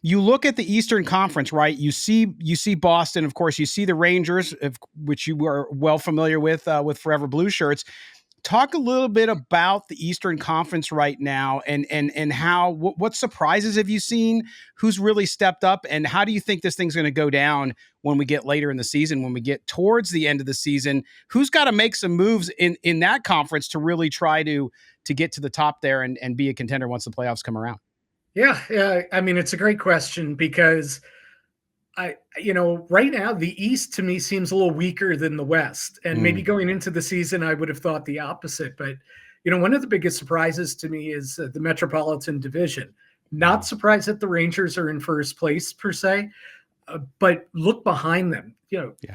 you look at the Eastern Conference, right? You see Boston, of course. You see the Rangers, which you are well familiar with Forever Blue shirts. Talk a little bit about the Eastern Conference right now, and how what surprises have you seen? Who's really stepped up, and how do you think this thing's going to go down when we get later in the season? When we get towards the end of the season, who's got to make some moves in that conference to really try to get to the top there and be a contender once the playoffs come around? Yeah. I mean, it's a great question because right now the East to me seems a little weaker than the West, and maybe going into the season, I would have thought the opposite. But, one of the biggest surprises to me is the Metropolitan Division. Not surprised that the Rangers are in first place per se, but look behind them.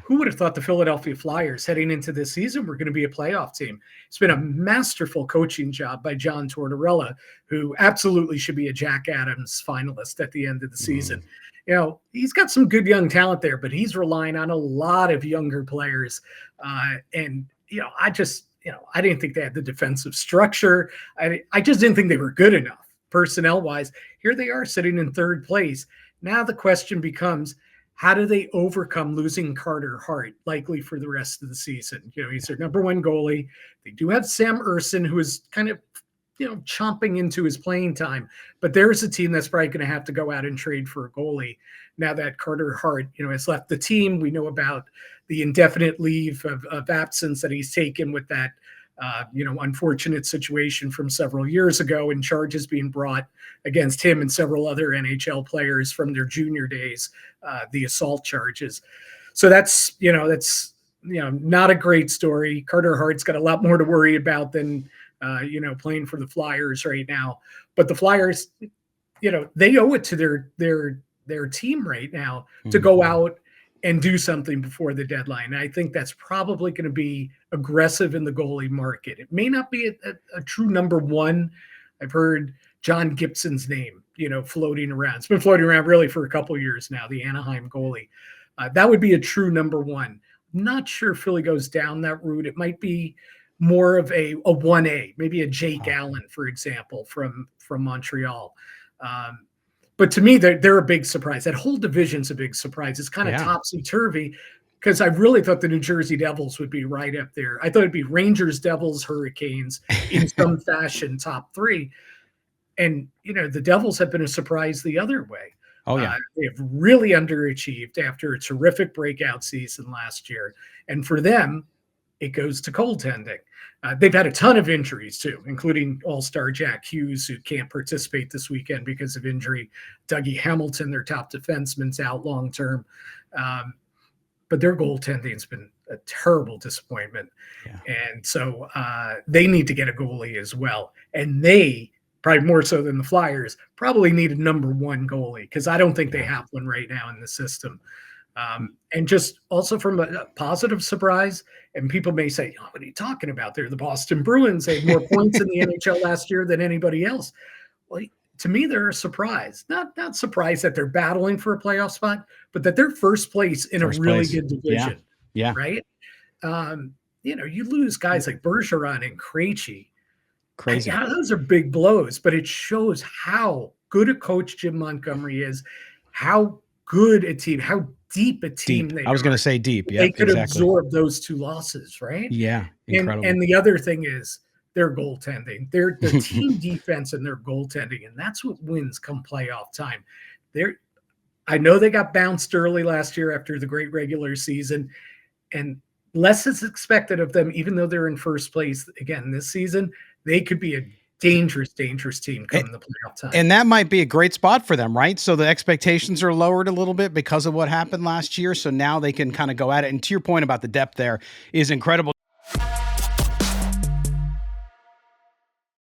Who would have thought the Philadelphia Flyers heading into this season were going to be a playoff team? It's been a masterful coaching job by John Tortorella, who absolutely should be a Jack Adams finalist at the end of the season. He's got some good young talent there, but he's relying on a lot of younger players. I didn't think they had the defensive structure. I just didn't think they were good enough personnel-wise. Here they are sitting in third place. Now the question becomes, how do they overcome losing Carter Hart, likely for the rest of the season? He's their number one goalie. They do have Sam Ersson, who is kind of, chomping into his playing time. But there's a team that's probably going to have to go out and trade for a goalie now that Carter Hart, has left the team. We know about the indefinite leave of absence that he's taken with that, unfortunate situation from several years ago, and charges being brought against him and several other NHL players from their junior days, the assault charges. So that's not a great story. Carter Hart's got a lot more to worry about than, playing for the Flyers right now. But the Flyers, they owe it to their team right now to go out and do something before the deadline. And I think that's probably going to be aggressive in the goalie market. It may not be a true number one. I've heard John Gibson's name, floating around. It's been floating around really for a couple of years now, the Anaheim goalie. That would be a true number one. I'm not sure Philly goes down that route. It might be more of a 1A, maybe a Jake Allen, for example, from Montreal. But to me, they're a big surprise. That whole division's a big surprise. It's kind of topsy-turvy because I really thought the New Jersey Devils would be right up there. I thought it'd be Rangers, Devils, Hurricanes in some fashion, top three. And, the Devils have been a surprise the other way. Oh, yeah. They have really underachieved after a terrific breakout season last year. And for them, it goes to goaltending. They've had a ton of injuries, too, including all-star Jack Hughes, who can't participate this weekend because of injury. Dougie Hamilton, their top defenseman's out long-term. But their goaltending has been a terrible disappointment. Yeah. And so they need to get a goalie as well. And they, probably more so than the Flyers, probably need a number one goalie because I don't think they have one right now in the system. And just also from a positive surprise, and people may say, what are you talking about? They're the Boston Bruins. They had more points in the NHL last year than anybody else. Well, to me, they're a surprise. Not surprised that they're battling for a playoff spot, but that they're first place in a really good division. Yeah. Right? You lose guys like Bergeron and Krejci. Crazy. Those are big blows, but it shows how good a coach Jim Montgomery is, how good a team, how deep a team they are. I was going to say deep. Yeah, they could absorb those two losses, right? Yeah, incredible. And the other thing is their goaltending, their team defense and their goaltending, and that's what wins come playoff time. I know they got bounced early last year after the great regular season, and less is expected of them, even though they're in first place again this season. They could be a dangerous team coming the playoff time. And that might be a great spot for them, right? So the expectations are lowered a little bit because of what happened last year. So now they can kind of go at it. And to your point about the depth there is incredible.